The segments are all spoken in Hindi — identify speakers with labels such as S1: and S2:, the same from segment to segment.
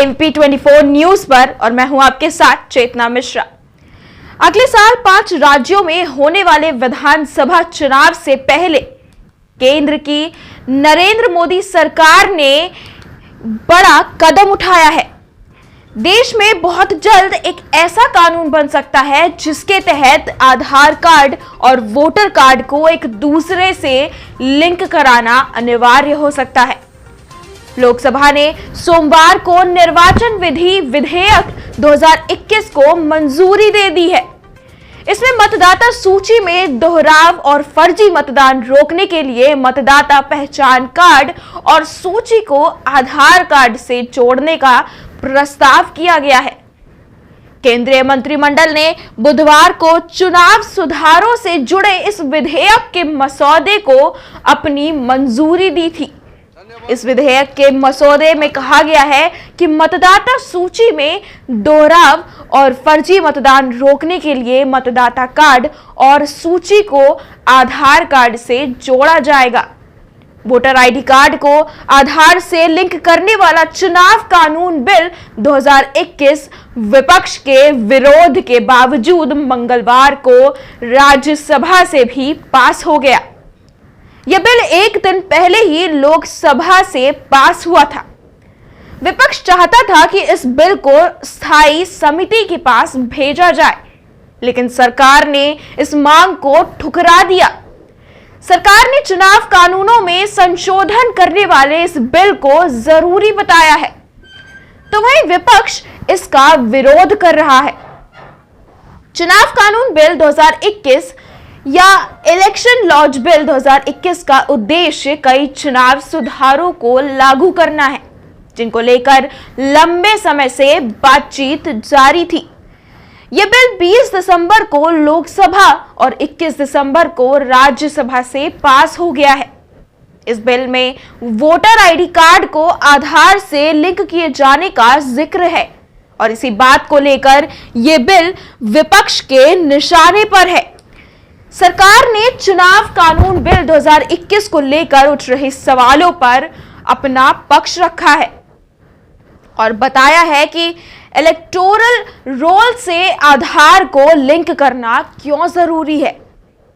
S1: एमपी 24 न्यूज पर और मैं हूं आपके साथ चेतना मिश्रा। अगले साल 5 राज्यों में होने वाले विधानसभा चुनाव से पहले केंद्र की नरेंद्र मोदी सरकार ने बड़ा कदम उठाया है। देश में बहुत जल्द एक ऐसा कानून बन सकता है जिसके तहत आधार कार्ड और वोटर कार्ड को एक दूसरे से लिंक कराना अनिवार्य हो सकता है। लोकसभा ने सोमवार को निर्वाचन विधि विधेयक 2021 को मंजूरी दे दी है। इसमें मतदाता सूची में दोहराव और फर्जी मतदान रोकने के लिए मतदाता पहचान कार्ड और सूची को आधार कार्ड से जोड़ने का प्रस्ताव किया गया है। केंद्रीय मंत्रिमंडल ने बुधवार को चुनाव सुधारों से जुड़े इस विधेयक के मसौदे को अपनी मंजूरी दी थी। इस विधेयक के मसौदे में कहा गया है कि मतदाता सूची में दोहराव और फर्जी मतदान रोकने के लिए मतदाता कार्ड और सूची को आधार कार्ड से जोड़ा जाएगा। वोटर आईडी कार्ड को आधार से लिंक करने वाला चुनाव कानून बिल 2021 विपक्ष के विरोध के बावजूद मंगलवार को राज्यसभा से भी पास हो गया। यह बिल एक दिन पहले ही लोकसभा से पास हुआ था। विपक्ष चाहता था कि इस बिल को स्थायी समिति के पास भेजा जाए, लेकिन सरकार ने इस मांग को ठुकरा दिया। सरकार ने चुनाव कानूनों में संशोधन करने वाले इस बिल को जरूरी बताया है, तो वहीं विपक्ष इसका विरोध कर रहा है। चुनाव कानून बिल 2021 या इलेक्शन लॉज बिल 2021 का उद्देश्य कई चुनाव सुधारों को लागू करना है, जिनको लेकर लंबे समय से बातचीत जारी थी। यह बिल 20 दिसंबर को लोकसभा और 21 दिसंबर को राज्यसभा से पास हो गया है। इस बिल में वोटर आईडी कार्ड को आधार से लिंक किए जाने का जिक्र है और इसी बात को लेकर यह बिल विपक्ष के निशाने पर है। सरकार ने चुनाव कानून बिल 2021 को लेकर उठ रहे सवालों पर अपना पक्ष रखा है और बताया है कि इलेक्टोरल रोल से आधार को लिंक करना क्यों जरूरी है।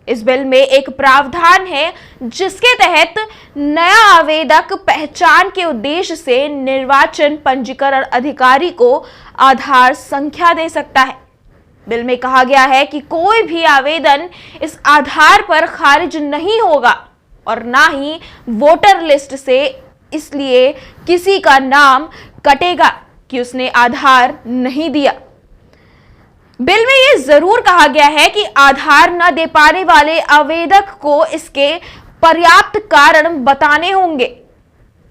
S1: इस बिल में एक प्रावधान है जिसके तहत नया आवेदक पहचान के उद्देश्य से निर्वाचन पंजीकरण अधिकारी को आधार संख्या दे सकता है। बिल में कहा गया है कि कोई भी आवेदन इस आधार पर खारिज नहीं होगा और ना ही वोटर लिस्ट से इसलिए किसी का नाम कटेगा कि उसने आधार नहीं दिया। बिल में यह जरूर कहा गया है कि आधार न दे पाने वाले आवेदक को इसके पर्याप्त कारण बताने होंगे।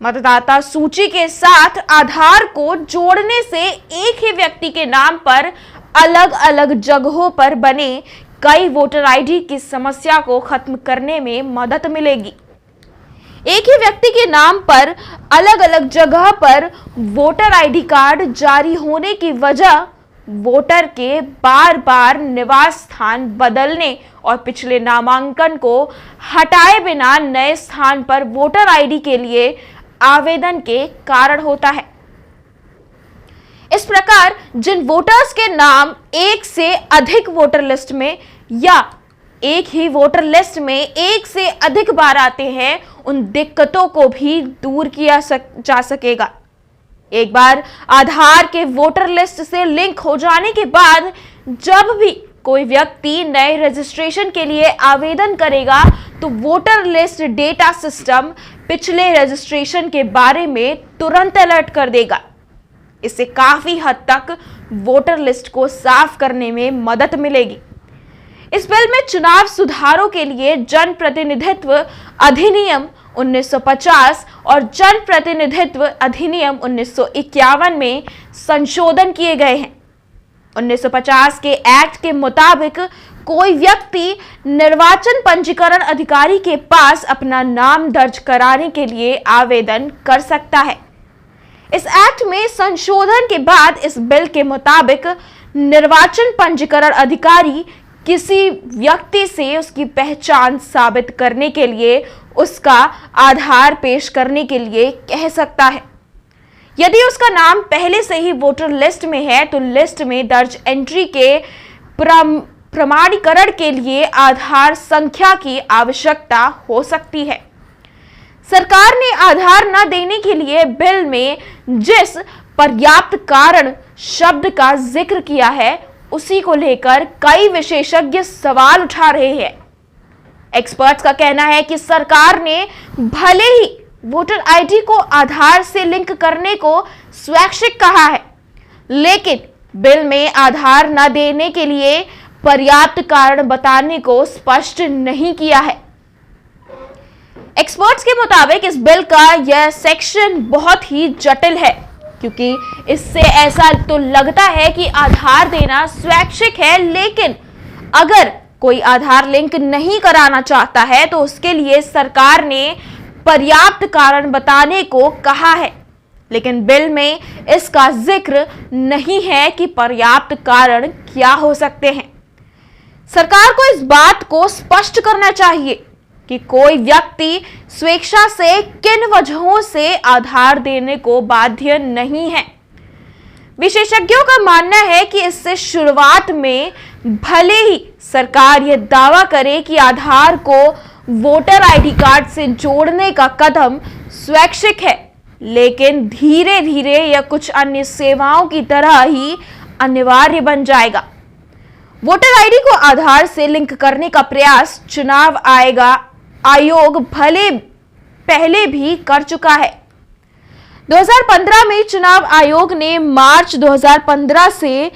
S1: मतदाता सूची के साथ आधार को जोड़ने से एक ही व्यक्ति के नाम पर अलग अलग जगहों पर बने कई वोटर आईडी की समस्या को खत्म करने में मदद मिलेगी। एक ही व्यक्ति के नाम पर अलग अलग जगह पर वोटर आईडी कार्ड जारी होने की वजह वोटर के बार बार निवास स्थान बदलने और पिछले नामांकन को हटाए बिना नए स्थान पर वोटर आईडी के लिए आवेदन के कारण होता है। इस प्रकार जिन वोटर्स के नाम एक से अधिक वोटर लिस्ट में या एक ही वोटर लिस्ट में एक से अधिक बार आते हैं, उन दिक्कतों को भी दूर किया जा सकेगा। एक बार आधार के वोटर लिस्ट से लिंक हो जाने के बाद जब भी कोई व्यक्ति नए रजिस्ट्रेशन के लिए आवेदन करेगा तो वोटर लिस्ट डेटा सिस्टम पिछले रजिस्ट्रेशन के बारे में तुरंत अलर्ट कर देगा। इससे काफी हद तक वोटर लिस्ट को साफ करने में मदद मिलेगी। इस बिल में चुनाव सुधारों के लिए जनप्रतिनिधित्व अधिनियम 1950 और जनप्रतिनिधित्व अधिनियम 1951 में संशोधन किए गए हैं। 1950 के एक्ट के मुताबिक कोई व्यक्ति निर्वाचन पंजीकरण अधिकारी के पास अपना नाम दर्ज कराने के लिए आवेदन कर सकता है। इस एक्ट में संशोधन के बाद इस बिल के मुताबिक निर्वाचन पंजीकरण अधिकारी किसी व्यक्ति से उसकी पहचान साबित करने के लिए उसका आधार पेश करने के लिए कह सकता है। यदि उसका नाम पहले से ही वोटर लिस्ट में है तो लिस्ट में दर्ज एंट्री के प्रमाणीकरण के लिए आधार संख्या की आवश्यकता हो सकती है। सरकार ने आधार न देने के लिए बिल में जिस पर्याप्त कारण शब्द का जिक्र किया है उसी को लेकर कई विशेषज्ञ सवाल उठा रहे हैं। एक्सपर्ट्स का कहना है कि सरकार ने भले ही वोटर आईडी को आधार से लिंक करने को स्वैच्छिक कहा है, लेकिन बिल में आधार न देने के लिए पर्याप्त कारण बताने को स्पष्ट नहीं किया है। एक्सपर्ट्स के मुताबिक इस बिल का यह सेक्शन बहुत ही जटिल है, क्योंकि इससे ऐसा तो लगता है कि आधार देना स्वैच्छिक है, लेकिन अगर कोई आधार लिंक नहीं कराना चाहता है तो उसके लिए सरकार ने पर्याप्त कारण बताने को कहा है, लेकिन बिल में इसका जिक्र नहीं है कि पर्याप्त कारण क्या हो सकते हैं। सरकार को इस बात को स्पष्ट करना चाहिए कि कोई व्यक्ति स्वेच्छा से किन वजहों से आधार देने को बाध्य नहीं है। विशेषज्ञों का मानना है कि इससे शुरुआत में भले ही सरकार यह दावा करे कि आधार को वोटर आईडी कार्ड से जोड़ने का कदम स्वैच्छिक है, लेकिन धीरे धीरे यह कुछ अन्य सेवाओं की तरह ही अनिवार्य बन जाएगा। वोटर आईडी को आधार से लिंक करने का प्रयास चुनाव आयोग पहले भी कर चुका है। 2015 में चुनाव आयोग ने मार्च 2015 से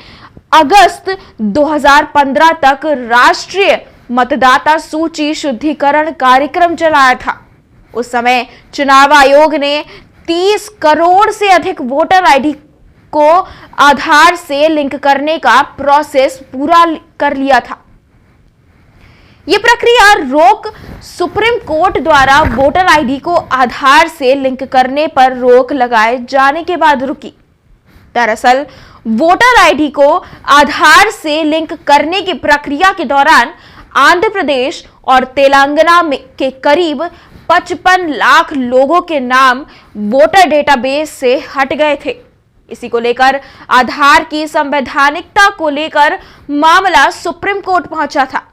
S1: अगस्त 2015 तक राष्ट्रीय मतदाता सूची शुद्धिकरण कार्यक्रम चलाया था। उस समय चुनाव आयोग ने 30 करोड़ से अधिक वोटर आईडी को आधार से लिंक करने का प्रोसेस पूरा कर लिया था। यह प्रक्रिया सुप्रीम कोर्ट द्वारा वोटर आईडी को आधार से लिंक करने पर रोक लगाए जाने के बाद रुकी। दरअसल वोटर आईडी को आधार से लिंक करने की प्रक्रिया के दौरान आंध्र प्रदेश और तेलंगाना के करीब 55 लाख लोगों के नाम वोटर डेटाबेस से हट गए थे। इसी को लेकर आधार की संवैधानिकता को लेकर मामला सुप्रीम कोर्ट पहुंचा था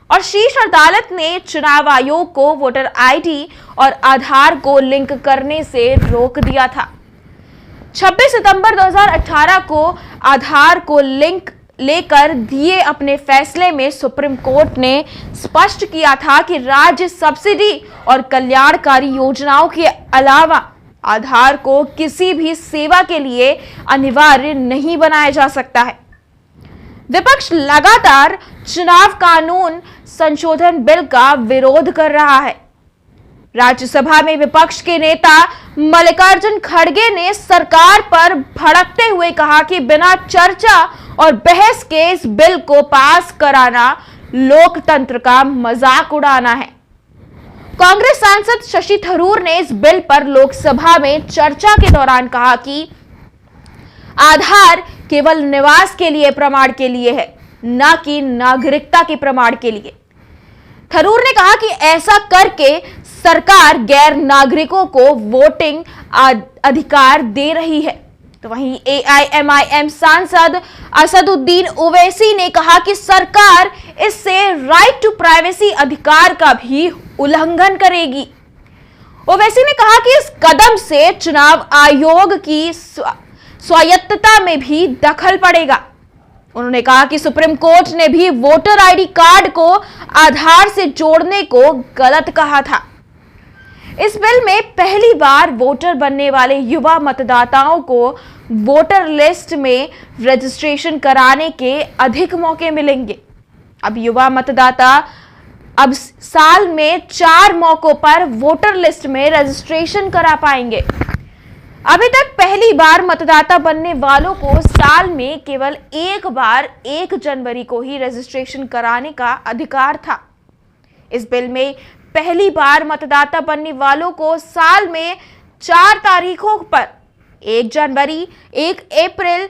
S1: और शीर्ष अदालत ने चुनाव आयोग को वोटर आईडी और आधार को लिंक करने से रोक दिया था। 26 सितंबर 2018 को आधार को लिंक लेकर दिए अपने फैसले में सुप्रीम कोर्ट ने स्पष्ट किया था कि राज्य सब्सिडी और कल्याणकारी योजनाओं के अलावा आधार को किसी भी सेवा के लिए अनिवार्य नहीं बनाया जा सकता है। विपक्ष लगातार चुनाव कानून संशोधन बिल का विरोध कर रहा है। राज्यसभा में विपक्ष के नेता मल्लिकार्जुन खड़गे ने सरकार पर भड़कते हुए कहा कि बिना चर्चा और बहस के इस बिल को पास कराना लोकतंत्र का मजाक उड़ाना है। कांग्रेस सांसद शशि थरूर ने इस बिल पर लोकसभा में चर्चा के दौरान कहा कि आधार केवल निवास के लिए प्रमाण के लिए है, न कि नागरिकता के प्रमाण के लिए। थरूर ने कहा कि ऐसा करके सरकार गैर नागरिकों को वोटिंग अधिकार दे रही है। तो वहीं AIMIM सांसद असदुद्दीन ओवैसी ने कहा कि सरकार इससे राइट टू प्राइवेसी अधिकार का भी उल्लंघन करेगी। ओवैसी ने कहा कि इस कदम से चुनाव आयोग की स्वायत्तता में भी दखल पड़ेगा। उन्होंने कहा कि सुप्रीम कोर्ट ने भी वोटर आईडी कार्ड को आधार से जोड़ने को गलत कहा था। इस बिल में पहली बार वोटर बनने वाले युवा मतदाताओं को वोटर लिस्ट में रजिस्ट्रेशन कराने के अधिक मौके मिलेंगे। अब युवा मतदाता अब साल में 4 मौकों पर वोटर लिस्ट में रजिस्ट्रेशन करा पाएंगे। अभी तक पहली बार मतदाता बनने वालों को साल में केवल एक बार 1 जनवरी को ही रजिस्ट्रेशन कराने का अधिकार था। इस बिल में पहली बार मतदाता बनने वालों को साल में 4 तारीखों पर 1 जनवरी, 1 अप्रैल,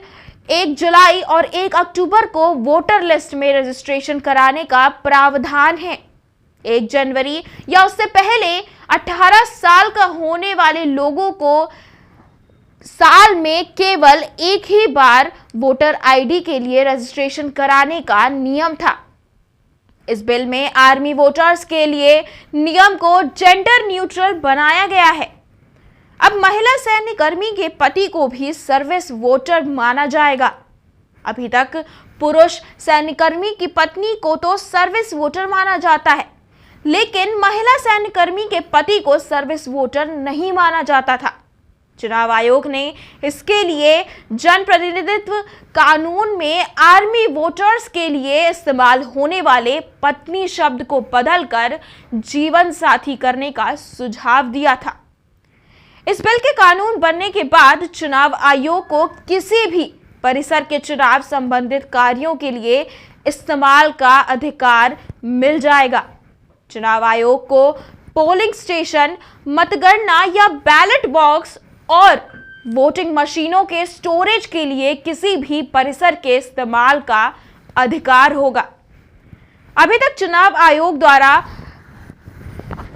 S1: 1 जुलाई और 1 अक्टूबर को वोटर लिस्ट में रजिस्ट्रेशन कराने का प्रावधान है। 1 जनवरी या उससे पहले 18 साल का होने वाले लोगों को साल में केवल एक ही बार वोटर आईडी के लिए रजिस्ट्रेशन कराने का नियम था। इस बिल में आर्मी वोटर्स के लिए नियम को जेंडर न्यूट्रल बनाया गया है। अब महिला सैन्यकर्मी के पति को भी सर्विस वोटर माना जाएगा। अभी तक पुरुष सैन्यकर्मी की पत्नी को तो सर्विस वोटर माना जाता है, लेकिन महिला सैन्यकर्मी के पति को सर्विस वोटर नहीं माना जाता था। चुनाव आयोग ने इसके लिए जनप्रतिनिधित्व कानून में आर्मी वोटर्स के लिए इस्तेमाल होने वाले पत्नी शब्द को बदलकर जीवन साथी करने का सुझाव दिया था। इस बिल के कानून बनने के बाद चुनाव आयोग को किसी भी परिसर के चुनाव संबंधित कार्यों के लिए इस्तेमाल का अधिकार मिल जाएगा। चुनाव आयोग को पोलिंग स्टेशन, मतगणना या बैलेट बॉक्स और वोटिंग मशीनों के स्टोरेज के लिए किसी भी परिसर के इस्तेमाल का अधिकार होगा। अभी तक चुनाव आयोग द्वारा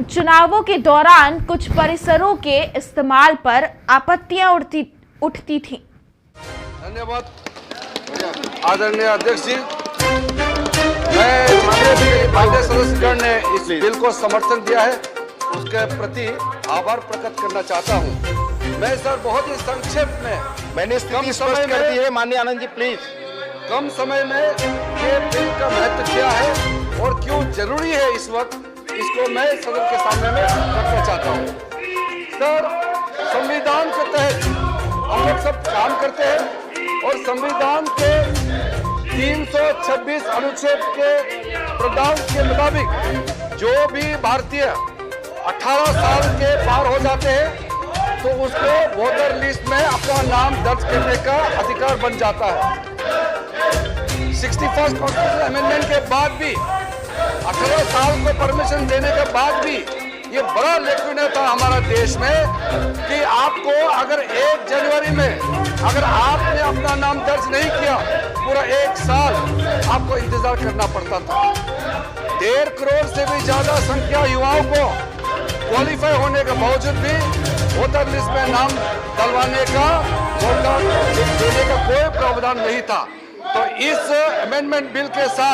S1: चुनावों के दौरान कुछ परिसरों के इस्तेमाल पर आपत्तियां उठती थीं।
S2: धन्यवाद आदरणीय अध्यक्ष जी। मैं माननीय सदस्यगण ने इस बिल को समर्थन दिया है, उसके प्रति आभार प्रकट करना चाहता हूं। मैं सर बहुत ही संक्षेप में
S3: मैंने स्थिति स्पष्ट कर दी है। माननीय आनंद जी प्लीज।
S2: कम समय में ये बिल का महत्व क्या है और क्यों जरूरी है इस वक्त, इसको मैं सदन के सामने में रखना चाहता हूँ। सर, संविधान के तहत हम लोग सब काम करते हैं और संविधान के 326 अनुच्छेद के प्रावधान के मुताबिक जो भी भारतीय 18 साल के पार हो जाते हैं तो उसको वोटर लिस्ट में अपना नाम दर्ज करने का अधिकार बन जाता है। 61st कॉन्स्टिट्यूशन अमेंडमेंट के बाद भी 18 साल को परमिशन देने के बाद भी ये बड़ा लेकिन था हमारा देश में कि आपको अगर 1 जनवरी में अगर आपने अपना नाम दर्ज नहीं किया, पूरा 1 साल आपको इंतजार करना पड़ता था। 1.5 करोड़ से भी ज्यादा संख्या युवाओं को क्वालिफाई होने के बावजूद भी वोटर लिस्ट में नाम डलवाने का मौका देने का कोई प्रावधान नहीं था। तो इस अमेंडमेंट बिल के साथ